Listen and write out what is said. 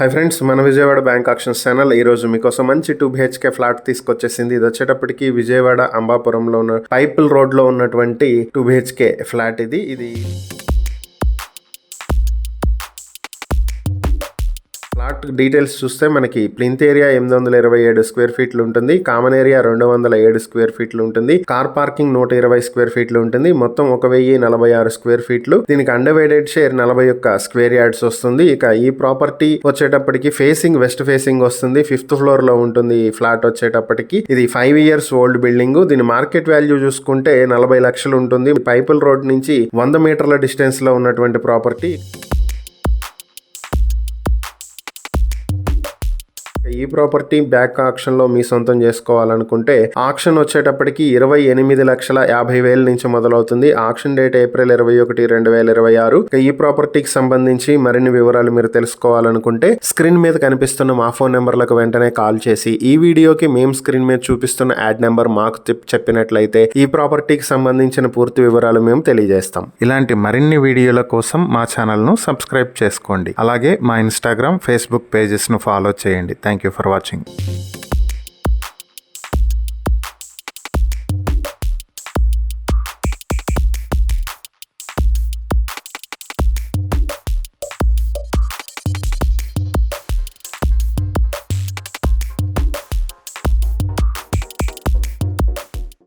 Hi friends, మన Vijayawada bank actions channel ఈ రోజు మీకోసం మంచి 2 BHK ఫ్లాట్ తీసుకొచ్చేసింది. ఇది వచ్చేటప్పటికి విజయవాడ అంబాపురంలో ఉన్న పైపుల్ రోడ్ లో ఉన్నటువంటి 2 BHK ఫ్లాట్. ఇది ఫ్లాట్ డీటెయిల్స్ చూస్తే మనకి ప్లింత్ ఏరియా 827 స్క్వేర్ ఫీట్లు ఉంటుంది. కామన్ ఏరియా 207 స్క్వేర్ ఫీట్లు ఉంటుంది. కార్ పార్కింగ్ 120 స్క్వేర్ ఫీట్లు ఉంటుంది. మొత్తం 1046 స్క్వేర్ ఫీట్లు. దీనికి అన్డివైడెడ్ షేర్ 41 స్క్వేర్ యార్డ్స్ వస్తుంది. ఇక ఈ ప్రాపర్టీ వచ్చేటప్పటికి వెస్ట్ ఫేసింగ్ వస్తుంది. 5th ఫ్లోర్ లో ఉంటుంది ఈ ఫ్లాట్ వచ్చేటప్పటికి. ఇది 5 years ఓల్డ్ బిల్డింగ్. దీని మార్కెట్ వాల్యూ చూసుకుంటే 40 లక్షలు ఉంటుంది. పైపుల్ రోడ్ నుంచి 100 మీటర్ల డిస్టెన్స్ లో ఉన్నటువంటి ప్రాపర్టీ. ఈ ప్రాపర్టీ బ్యాక్ ఆక్షన్ లో మీ సొంతం చేసుకోవాలనుకుంటే ఆక్షన్ వచ్చేటప్పటికి 28,50,000 నుంచి మొదలవుతుంది. Auction date April 21, 2026. ఈ ప్రాపర్టీకి సంబంధించి మరిన్ని వివరాలు మీరు తెలుసుకోవాలనుకుంటే స్క్రీన్ మీద కనిపిస్తున్న మా ఫోన్ నెంబర్లకు వెంటనే కాల్ చేసి ఈ వీడియోకి మేము స్క్రీన్ మీద చూపిస్తున్న యాడ్ నెంబర్ మాకు చెప్పినట్లయితే ఈ ప్రాపర్టీకి సంబంధించిన పూర్తి వివరాలు మేము తెలియజేస్తాం. ఇలాంటి మరిన్ని వీడియోల కోసం మా ఛానల్ ను సబ్స్క్రైబ్ చేసుకోండి. అలాగే మా ఇన్స్టాగ్రామ్, ఫేస్బుక్ పేజెస్ ను ఫాలో చేయండి. Thank you for watching.